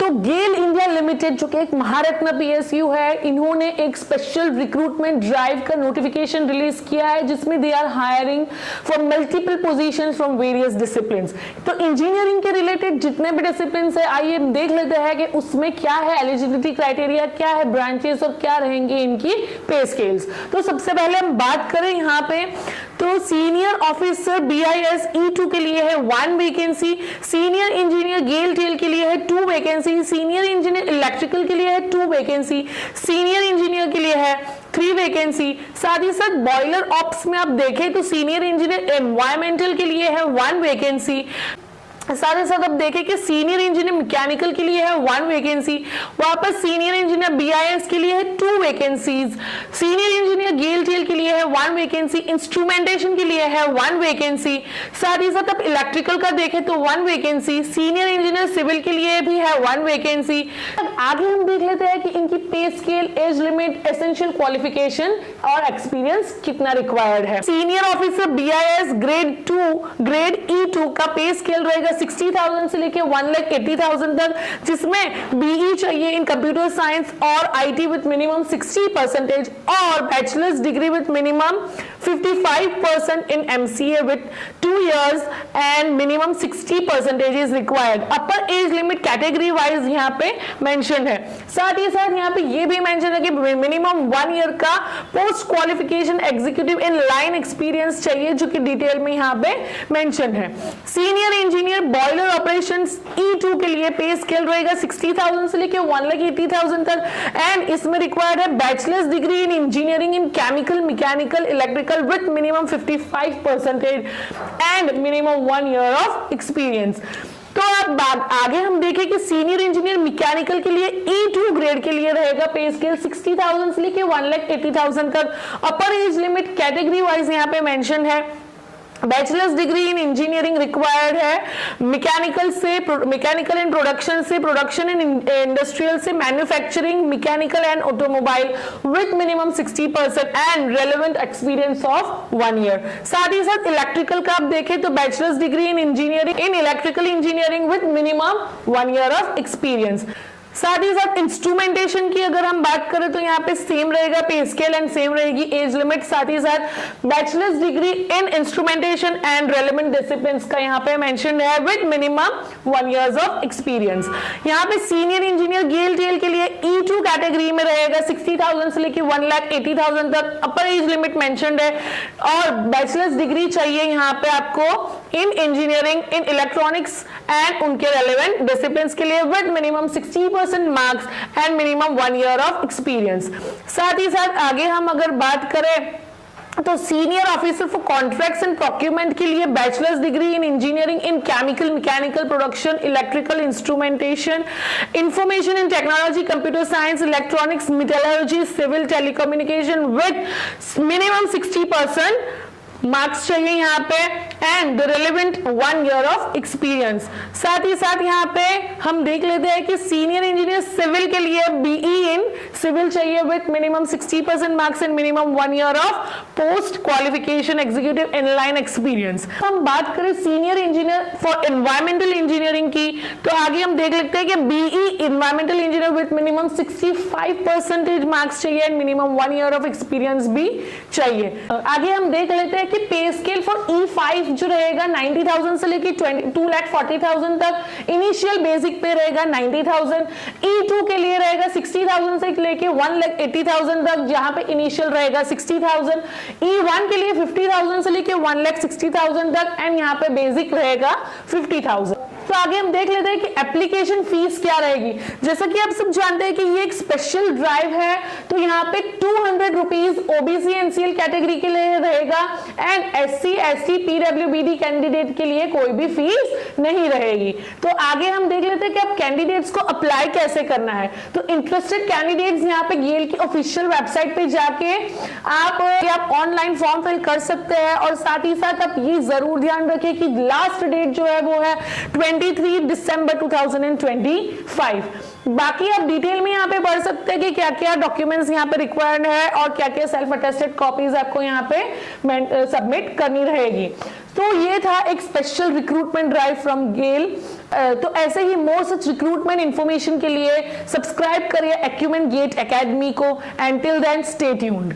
तो गेल India limited जो कि एक महारत्न पीएसयू है, इन्होंने एक स्पेशल रिक्रूटमेंट ड्राइव का नोटिफिकेशन रिलीज किया है जिसमें they are hiring for multiple positions from various disciplines. तो इंजीनियरिंग के रिलेटेड जितने भी डिसिप्लिन्स है, आइए देख लेते हैं कि उसमें क्या है एलिजिबिलिटी क्राइटेरिया, क्या है ब्रांचेस और क्या रहेंगे इनकी पे स्केल्स। तो सबसे पहले हम बात करें यहाँ पे, तो सीनियर ऑफिसर BIS E2 के लिए है 1 वैकेंसी, सीनियर इंजीनियर गेल टेल के लिए है 2 वैकेंसी, सीनियर इंजीनियर इलेक्ट्रिकल के लिए है 2 वैकेंसी, सीनियर इंजीनियर के लिए है 3 वैकेंसी। साथ ही साथ बॉयलर ऑप्स में आप देखें तो सीनियर इंजीनियर एनवायरमेंटल के लिए है 1 वैकेंसी। साथ ही साथ अब देखें कि सीनियर इंजीनियर मैकेनिकल के लिए है 1 वैकेंसी, वहां पर सीनियर इंजीनियर BIS के लिए है 2 वैकेंसीज, सीनियर इंजीनियर गेल टेल के लिए है 1 वैकेंसी, इंस्ट्रूमेंटेशन के लिए है 1 वैकेंसी। साथ ही साथ अब इलेक्ट्रिकल का देखें तो 1 वैकेंसी, सीनियर इंजीनियर सिविल के लिए भी है 1 वैकेंसी। आगे हम देख लेते हैं कि इनकी पे scale, age limit, essential qualification और एक्सपीरियंस कितना रिक्वायर्ड है। Senior officer BIS grade E2 का पे स्केल रहेगा 60,000 से लेके 1,80,000 तक, जिसमें BE चाहिए इन कंप्यूटर साइंस और IT विद मिनिमम 60% और bachelors degree with minimum 55% in MCA with 2 years and minimum 60% is required. Upper age limit category wise यहाँ पे मेंशन है। साथ ही साथ यहाँ पे ये भी मेंशन है कि मिनिमम 1 year का post qualification executive in line experience चाहिए, जो कि डिटेल में यहाँ पे मेंशन है। Senior engineer boiler operations E2 के लिए पे स्केल रहेगा 60,000 से लेके 1,80,000 तक एंड इसमें रिक्वायर्ड है bachelors degree in engineering in chemical, mechanical, electrical with minimum 55% and minimum 1 year of experience. तो अब आगे हम देखें कि सीनियर इंजीनियर मैकेनिकल के लिए E2 ग्रेड के लिए रहेगा पे स्केल 60,000 से लेके 1,80,000 तक। अपर एज लिमिट कैटेगरी वाइज यहाँ पे मेंशन है। Bachelors degree in engineering required है, मैकेनिकल एंड प्रोडक्शन से, प्रोडक्शन एंड इंडस्ट्रियल से, manufacturing, mechanical and automobile with minimum 60% and relevant experience of 1 year। साथ ही साथ इलेक्ट्रिकल का आप देखें तो bachelors degree in engineering in electrical engineering with minimum 1 year of experience. साथ ही साथ इंस्ट्रूमेंटेशन की अगर हम बात करें तो यहाँ पे सेम रहेगा पे स्केल एंड सेम रहेगी एज लिमिट। साथ ही साथ bachelors degree in instrumentation and relevant disciplines का यहाँ पे मेंशन है with minimum 1 year of experience. यहाँ पे सीनियर इंजीनियर गेल टेल के लिए E2 कैटेगरी में रहेगा 60,000 से लेके 1,80,000 तक। अपर एज लिमिट मेंशन्ड है और बैचलर्स डिग्री चाहिए यहाँ पे आपको in engineering in electronics and उनके रेलेवेंट डिसिप्लिन्स के लिए with minimum 60% marks and minimum 1 year of experience. साथ ही साथ आगे हम अगर बात करें तो senior officer for contracts and procurement के लिए bachelors degree in engineering in chemical, mechanical, production, electrical, instrumentation, information and technology, computer science, electronics, metallurgy, civil, telecommunication with minimum 60% marks चाहिए यहाँ पे and the relevant 1 year of experience. साथ ही साथ यहाँ पे हम देख लेते हैं कि सीनियर इंजीनियर सिविल के लिए BE इन सिविल चाहिए with minimum 60% marks and minimum 1 year of post qualification executive in line experience. हम बात करें senior engineer for environmental engineering की तो आगे हम देख लेते हैं कि BE environmental engineer with minimum 65% marks चाहिए and minimum 1 year of experience भी चाहिए। आगे हम देख लेते हैं कि पे स्केल फॉर E5 जो रहेगा 90,000 से लेके 2,40,000 तक। इनिशियल बेसिक पे रहेगा 90,000। E2 के लिए रहेगा 60,000 से लेके 1,80,000 तक, जहां पे इनिशियल रहेगा 60,000। E1 के लिए 50,000 से लेके 1,60,000 तक एंड यहाँ पे बेसिक रहेगा 50,000। तो आगे हम देख लेते हैं कि एप्लीकेशन फीस क्या रहेगी। जैसा कि आप सब जानते हैं कि ये एक स्पेशल ड्राइव है, तो यहाँ पे 200 रुपीज OBC NCL कैटेगरी के लिए रहेगा and SC ST PWBD candidate के लिए कोई भी फीस नहीं रहेगी। तो आगे हम देख लेते हैं कि आप कैंडिडेट्स को अप्लाई कैसे करना है। तो इंटरेस्टेड कैंडिडेट्स यहाँ पे गेल की ऑफिशियल वेबसाइट पे जाके आप ऑनलाइन फॉर्म फिल कर सकते हैं और साथ ही साथ आप ये जरूर ध्यान रखें कि लास्ट डेट जो है वो है 23 दिसंबर 2025। बाकी आप डिटेल में यहाँ पे पढ़ सकते हैं कि क्या क्या डॉक्यूमेंट्स यहाँ पे रिक्वायर्ड है और क्या क्या सेल्फ अटेस्टेड कॉपीज आपको यहाँ पे सबमिट करनी रहेगी। तो ये था एक स्पेशल रिक्रूटमेंट ड्राइव फ्रॉम गेल। तो ऐसे ही मोर सच रिक्रूटमेंट इंफॉर्मेशन के लिए सब्सक्राइब करिए एक्यूमेंट गेट एकेडमी को and till then stay tuned.